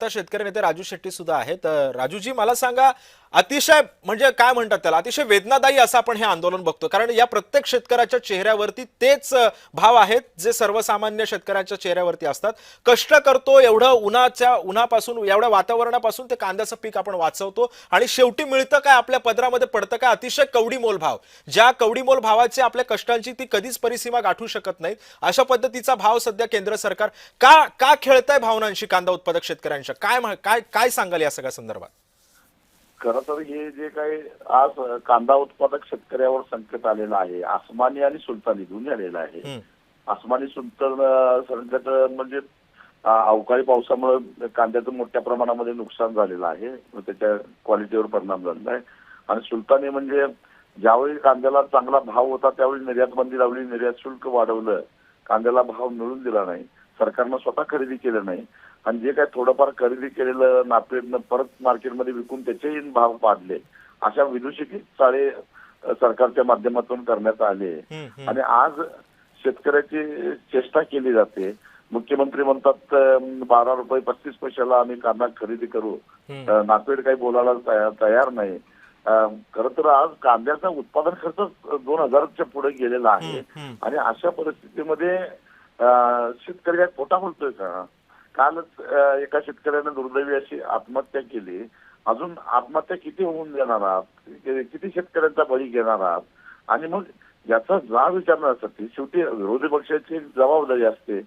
शेतकरी नेते राजू शेट्टी सुद्धा आहेत। राजूजी, मला सांगा, अतिशय म्हणजे काय म्हणतात त्याला, अतिशय वेदनादायी असं आपण हे आंदोलन बघतो, कारण या प्रत्येक शेतकऱ्याच्या चेहऱ्यावरती तेच भाव आहेत जे सर्वसामान्य शेतकऱ्यांच्या चेहऱ्यावरती असतात। कष्ट करतो, एवढं उन्हापासून, एवढ्या वातावरणापासून ते कांद्याचं पीक आपण वाचवतो आणि शेवटी मिळतं काय, आपल्या पदरामध्ये पडतं काय, अतिशय कवडीमोल भाव। ज्या कवडीमोल भावाचे आपल्या कष्टांची ती कधीच परिसीमा गाठू शकत नाहीत, अशा पद्धतीचा भाव सध्या केंद्र सरकार का का खेळतंय भावनांशी कांदा उत्पादक शेतकऱ्यांच्या? काय काय काय सांगाल या सगळ्या संदर्भात? खरं तर हे जे काही आज कांदा उत्पादक शेतकऱ्यावर संकट आलेलं आहे, आसमानी आणि सुलतानी दोन्ही आलेलं आहे। आसमानी संकट म्हणजे अवकाळी पावसामुळे कांद्याचं मोठ्या प्रमाणामध्ये नुकसान झालेलं आहे, त्याच्या क्वालिटीवर परिणाम झालेला आहे। आणि सुलतानी म्हणजे ज्यावेळी कांद्याला चांगला भाव होता त्यावेळी निर्यात बंदी लावली, निर्यात शुल्क वाढवलं, कांद्याला भाव मिळून दिला नाही, सरकारनं स्वतः खरेदी केलं नाही आणि जे काही थोडंफार खरेदी केलेलं नापेडनं परत मार्केटमध्ये विकून त्याचेही भाव पाडले। अशा विदूषित चाळे सरकारच्या माध्यमातून करण्यात आले आणि आज शेतकऱ्याची चेष्टा केली जाते। मुख्यमंत्री म्हणतात 12 रुपये 35 पैशाला आम्ही कांदा खरेदी करू, नापेड काही बोलायला तयार नाही। खरं तर आज कांद्याचा उत्पादन खर्च 2000च्या पुढे गेलेला आहे आणि अशा परिस्थितीमध्ये शेतकरी काय खोटा बोलतोय का? कालच एका शेतकऱ्याने दुर्दैवी अशी आत्महत्या केली, अजून आत्महत्या किती होऊन देणार आहात, किती शेतकऱ्यांचा बळी घेणार आहात? आणि मग याचा जाब विचारण्यासाठी शेवटी विरोधी पक्षाची एक जबाबदारी असते,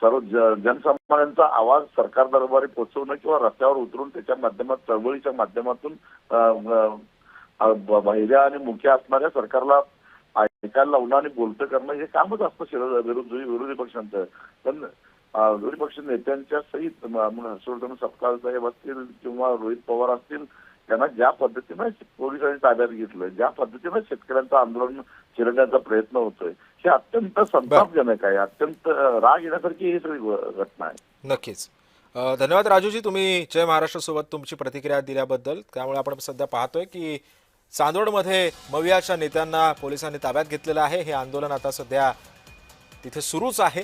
सर्व जनसामान्यांचा आवाज सरकार दरबारी पोहोचवणं किंवा रस्त्यावर उतरून त्याच्या माध्यमात चळवळीच्या माध्यमातून बहिऱ्या आणि मुख्य असणाऱ्या सरकारला ऐकायला लावणं आणि बोलतं करणं हे कामच असतं विरोधी पक्षांचं। पण विरोधी पक्ष नेत्यांच्या सहित हर्षवर्धन सपकाळ साहेब असतील किंवा रोहित पवार असतील, त्यांना ज्या पद्धतीनं पोलिसांनी ताब्यात घेतलं, ज्या पद्धतीनं शेतकऱ्यांचं आंदोलन चिरडण्याचा प्रयत्न होतोय, हे अत्यंत संतापजनक आहे, अत्यंत राग येण्यासारखी ही सगळी घटना आहे। नक्कीच। धन्यवाद राजूजी, तुम्ही जय महाराष्ट्र सोबत तुमची प्रतिक्रिया दिल्याबद्दल। त्यामुळे आपण सध्या पाहतोय की चांदवडमध्ये मवियाच्या नेत्यांना पोलिसांनी ताब्यात घेतलेलं आहे। हे आंदोलन आता सध्या तिथे सुरूच आहे।